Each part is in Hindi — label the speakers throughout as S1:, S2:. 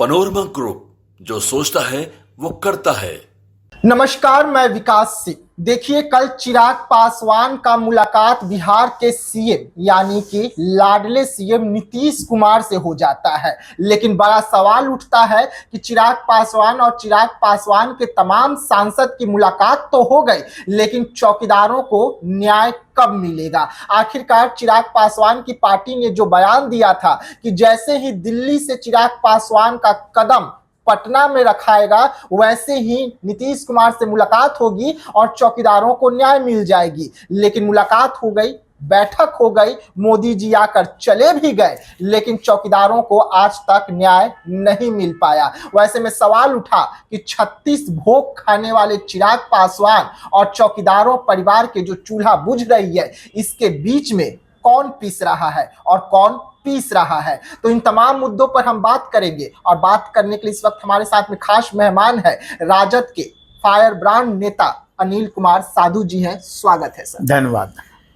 S1: पनोरमा ग्रुप, जो सोचता है वो करता है।
S2: नमस्कार, मैं विकास सिंह। देखिए, कल चिराग पासवान का मुलाकात बिहार के सीएम यानी कि लाडले सीएम नीतीश कुमार से हो जाता है। लेकिन बड़ा सवाल उठता है कि चिराग पासवान और चिराग पासवान के तमाम सांसद की मुलाकात तो हो गई, लेकिन चौकीदारों को न्याय कब मिलेगा? आखिरकार चिराग पासवान की पार्टी ने जो बयान दिया था कि जैसे ही दिल्ली से चिराग पासवान का कदम पटना में रखाएगा, वैसे ही नीतीश कुमार से मुलाकात होगी और चौकीदारों को न्याय मिल जाएगी। लेकिन मुलाकात हो गई, बैठक हो गई, मोदी जी आकर चले भी गए, लेकिन चौकीदारों को आज तक न्याय नहीं मिल पाया। वैसे में सवाल उठा कि 36 भोग खाने वाले चिराग पासवान और चौकीदारों परिवार के जो चूल्हा बुझ रही है, इसके बीच में कौन पीस रहा है और कौन पीस रहा है? तो इन तमाम मुद्दों पर हम बात करेंगे। और बात करने के लिए इस वक्त हमारे साथ में खास मेहमान है, राजद के फायर ब्रांड नेता अनिल कुमार साधु जी हैं। स्वागत है सर।
S3: धन्यवाद।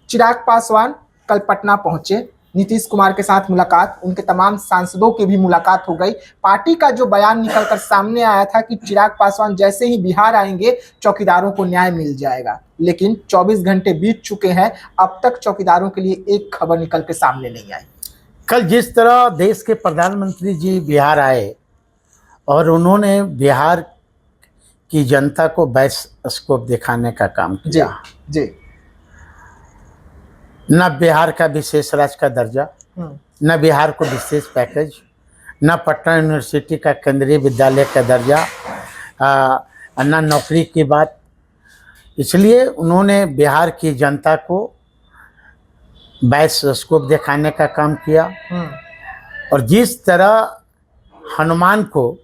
S2: चिराग पासवान कल पटना पहुंचे, नीतीश कुमार के साथ मुलाकात, उनके तमाम सांसदों की भी मुलाकात हो गई। पार्टी का जो बयान निकलकर सामने आया था कि चिराग पासवान जैसे ही बिहार आएंगे चौकीदारों को न्याय मिल जाएगा, लेकिन 24 घंटे बीत चुके हैं, अब तक चौकीदारों के लिए एक खबर निकल के सामने नहीं आई।
S3: कल जिस तरह देश के प्रधानमंत्री जी बिहार आए और उन्होंने बिहार की जनता को बायोस्कोप दिखाने का काम किया।
S2: जी।
S3: न बिहार का विशेष राज्य का दर्जा, न बिहार को विशेष पैकेज, न पटना यूनिवर्सिटी का केंद्रीय विद्यालय का दर्जा, न नौकरी की बात। इसलिए उन्होंने बिहार की जनता को बायोस्कोप दिखाने का काम किया। और जिस तरह हनुमान को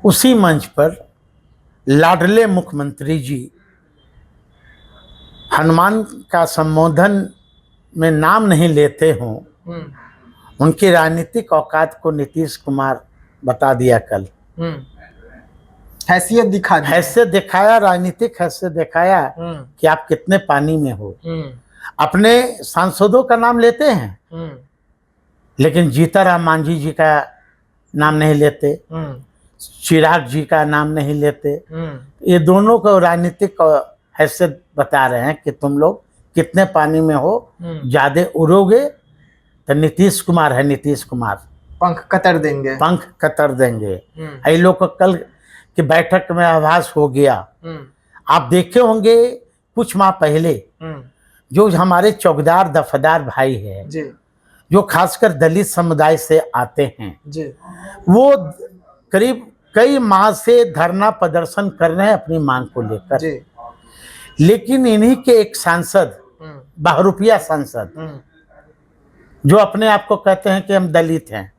S3: उसी मंच पर लाडले मुख्यमंत्री जी हनुमान का संबोधन में नाम नहीं लेते हों, उनकी राजनीतिक औकात को नीतीश कुमार बता दिया। कल हैसियत दिखाया, राजनीतिक हैसियत दिखाया कि आप कितने पानी में हो। अपने सांसदों का नाम लेते हैं, लेकिन जीताराम मांझी जी का नाम नहीं लेते, चिराग जी का नाम नहीं लेते। ये दोनों को राजनीतिक हैसियत बता रहे हैं कि तुम लोग कितने पानी में हो, ज्यादा उड़ोगे तो नीतीश कुमार है, नीतीश कुमार
S2: पंख कतर देंगे। ये लोग को कल की बैठक में आभास हो गया। आप देखे होंगे कुछ माह पहले जो हमारे चौकीदार दफादार भाई है जी, जो खासकर दलित समुदाय से आते हैं जी, वो करीब कई माह से धरना प्रदर्शन कर रहे हैं अपनी मांग को लेकर जी। लेकिन इन्हीं के एक सांसद, बहरूपिया सांसद, जो अपने आप को कहते हैं कि हम दलित हैं,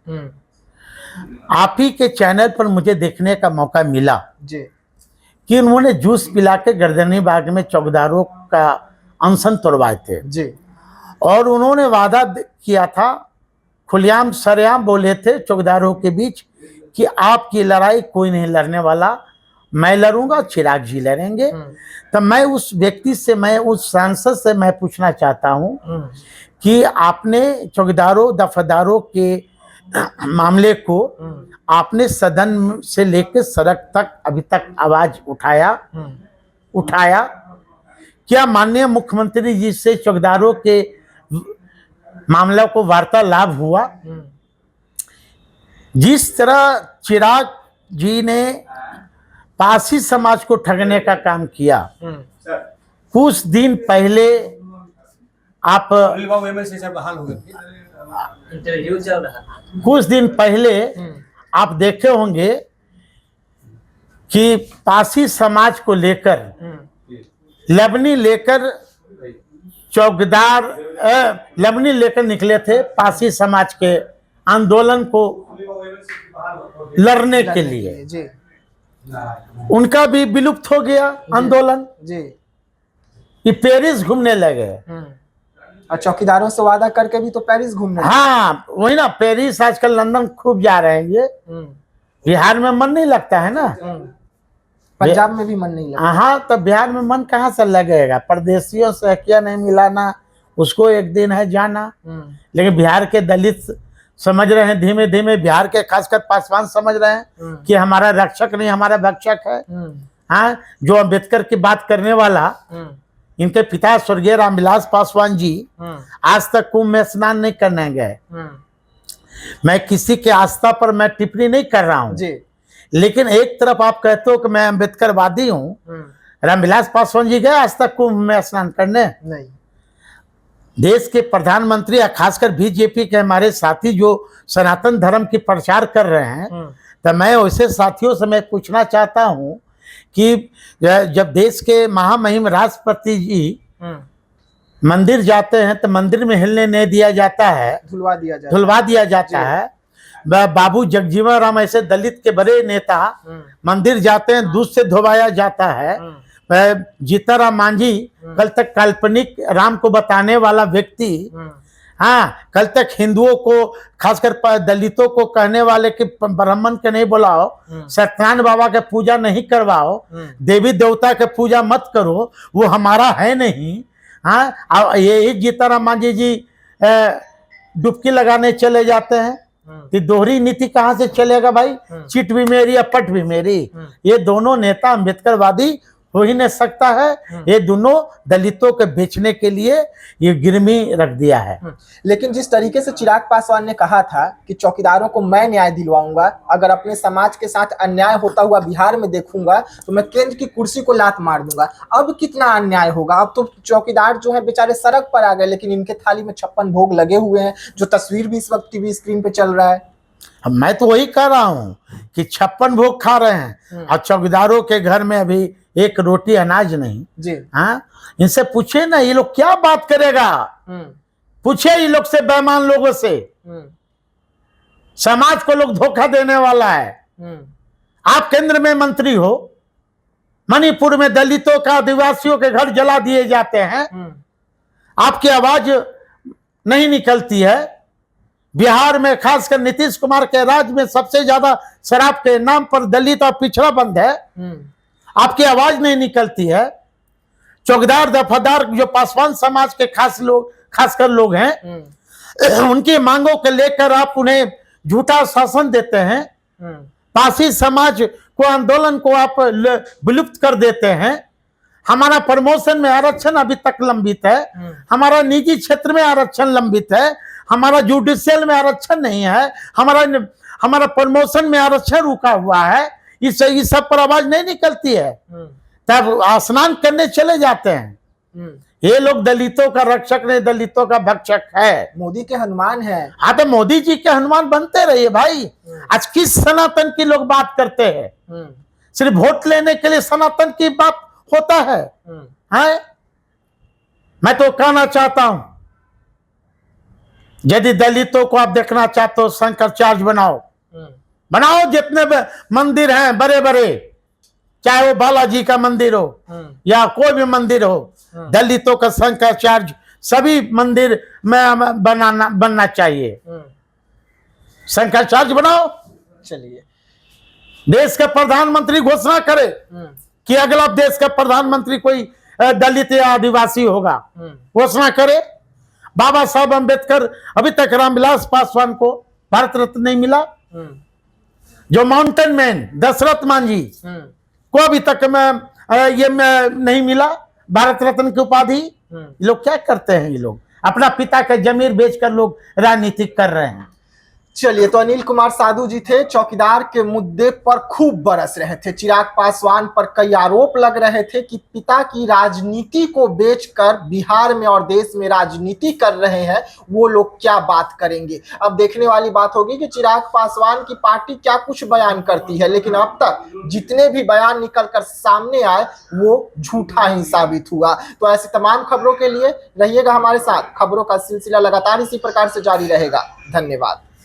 S2: आप ही के चैनल पर मुझे देखने का मौका मिला जी कि उन्होंने जूस पिला के गर्दनी बाग में चौकीदारों का अनशन तोड़वाए थे जी। और उन्होंने वादा किया था, खुलेआम सरेआम बोले थे चौकीदारों के बीच कि आपकी लड़ाई कोई नहीं लड़ने वाला, मैं लड़ूंगा, चिराग जी लड़ेंगे। तो मैं उस व्यक्ति से, मैं उस सांसद से मैं पूछना चाहता हूं कि आपने चौकीदारों दफादारों के मामले को आपने सदन से लेकर सड़क तक अभी तक आवाज उठाया क्या माननीय मुख्यमंत्री जी से चौकीदारों के मामला को वार्तालाप हुआ? जिस तरह चिराग जी ने पासी समाज को ठगने का काम किया, कुछ दिन पहले आप देखे होंगे कि पासी समाज को लेकर लबनी लेकर चौकीदार लबनी लेकर निकले थे पासी समाज के आंदोलन को लड़ने के लिए जी। उनका भी विलुप्त हो गया आंदोलन जी। ये पेरिस घूमने लगे और चौकीदारों से वादा करके भी तो पेरिस घूमने।
S3: हाँ वही ना, पेरिस आजकल लंदन खूब जा रहे हैं ये। बिहार में मन नहीं लगता है ना,
S2: पंजाब में भी मन नहीं लगता।
S3: हाँ तो बिहार में मन कहाँ से लगेगा? परदेशियों से क्या नहीं मिलाना, उसको एक दिन है जाना। लेकिन बिहार के दलित
S2: समझ रहे हैं धीमे धीमे, बिहार के खासकर पासवान समझ रहे हैं कि हमारा रक्षक नहीं हमारा भक्षक है। हाँ, जो अंबेडकर की बात करने वाला, इनके पिता स्वर्गीय रामविलास पासवान जी आज तक कुंभ में स्नान नहीं करने गए। मैं किसी के आस्था पर मैं टिप्पणी नहीं कर रहा हूँ जी, लेकिन एक तरफ आप कहते हो कि मैं अंबेडकरवादी हूँ, रामविलास पासवान जी गए आज तक कुंभ में स्नान करने? नहीं। देश के प्रधानमंत्री या खासकर बीजेपी के हमारे साथी जो सनातन धर्म की प्रचार कर रहे हैं, तो मैं वैसे साथियों से मैं पूछना चाहता हूं कि जब देश के महामहिम राष्ट्रपति जी मंदिर जाते हैं तो मंदिर में हिलने नहीं दिया जाता है, धुलवा दिया जाता है। बाबू जगजीवन राम ऐसे दलित के बड़े नेता मंदिर जाते हैं, दूध से धोवाया जाता है। जीतनराम मांझी कल तक काल्पनिक राम को बताने वाला व्यक्ति, हाँ, कल तक हिंदुओं को खासकर दलितों को कहने वाले कि ब्राह्मण के नहीं बुलाओ, सत्यनारायण बाबा के पूजा नहीं करवाओ, देवी देवता के पूजा मत करो, वो हमारा है नहीं। हाँ, ये जीतनराम मांझी जी डुबकी लगाने चले जाते हैं, कि दोहरी नीति कहाँ से चलेगा भाई? चिट भी मेरी या पट भी मेरी। ये दोनों नेता अंबेडकरवादी हो ही नहीं सकता है। ये दोनों दलितों के बेचने के लिए ये गिरमी रख दिया है।
S4: लेकिन जिस तरीके से चिराग पासवान ने कहा था कि चौकीदारों को मैं न्याय दिलवाऊंगा, अगर अपने समाज के साथ अन्याय होता हुआ बिहार में देखूंगा तो मैं केंद्र की कुर्सी को लात मार दूंगा। अब कितना अन्याय होगा? अब तो चौकीदार जो है बेचारे सड़क पर आ गए, लेकिन इनके थाली में 56 भोग लगे हुए हैं, जो तस्वीर भी इस वक्त टीवी स्क्रीन पे चल रहा है।
S2: अब मैं तो वही कह रहा हूँ कि 56 भोग खा रहे हैं और चौकीदारों के घर में अभी एक रोटी अनाज नहीं जी। हाँ, इनसे पूछे ना, ये लोग क्या बात करेगा? पूछे ये लोग से, बेईमान लोगों से। समाज को लोग धोखा देने वाला है। आप केंद्र में मंत्री हो, मणिपुर में दलितों का आदिवासियों के घर जला दिए जाते हैं, आपकी आवाज नहीं निकलती है। बिहार में खासकर नीतीश कुमार के राज्य में सबसे ज्यादा शराब के नाम पर दलित और पिछड़ा बंद है, आपकी आवाज नहीं निकलती है। चौकीदार दफादार जो पासवान समाज के खासकर लोग हैं, उनकी मांगों को लेकर आप उन्हें झूठा शासन देते हैं। पासी समाज को आंदोलन को आप विलुप्त कर देते हैं। हमारा प्रमोशन में आरक्षण अभी तक लंबित है, हमारा निजी क्षेत्र में आरक्षण लंबित है, हमारा जुडिशियल में आरक्षण नहीं है, हमारा प्रमोशन में आरक्षण रुका हुआ है। इस सब पर आवाज नहीं निकलती है, तब स्नान करने चले जाते हैं। ये लोग दलितों का रक्षक नहीं, दलितों का भक्षक है।
S4: मोदी के हनुमान है।
S2: हाँ, तो मोदी जी के हनुमान बनते रहिए भाई। आज किस सनातन की लोग बात करते हैं? सिर्फ वोट लेने के लिए सनातन की बात होता है? मैं तो कहना चाहता हूं, यदि दलितों को आप देखना चाहते हो, शंकराचार्य बनाओ जितने मंदिर हैं बड़े बड़े, चाहे वो बालाजी का मंदिर हो या कोई भी मंदिर हो, दलितों का शंकराचार्य सभी मंदिर में बनना चाहिए। शंकराचार्य बनाओ।
S4: चलिए,
S2: देश का प्रधानमंत्री घोषणा करे कि अगला देश का प्रधानमंत्री कोई दलित या आदिवासी होगा, घोषणा करे। बाबा साहब अंबेडकर, अभी तक रामविलास पासवान को भारत रत्न नहीं मिला। जो माउंटेन मैन दशरथ मांझी को अभी तक नहीं मिला भारत रत्न की उपाधि। ये लोग क्या करते हैं? ये लोग अपना पिता का जमीर बेचकर लोग राजनीति कर रहे हैं।
S4: चलिए, तो अनिल कुमार साधु जी थे, चौकीदार के मुद्दे पर खूब बरस रहे थे। चिराग पासवान पर कई आरोप लग रहे थे कि पिता की राजनीति को बेचकर बिहार में और देश में राजनीति कर रहे हैं, वो लोग क्या बात करेंगे। अब देखने वाली बात होगी कि चिराग पासवान की पार्टी क्या कुछ बयान करती है, लेकिन अब तक जितने भी बयान निकलकर सामने आए वो झूठा ही साबित हुआ। तो ऐसी तमाम खबरों के लिए रहिएगा हमारे साथ। खबरों का सिलसिला लगातार इसी प्रकार से जारी रहेगा। धन्यवाद।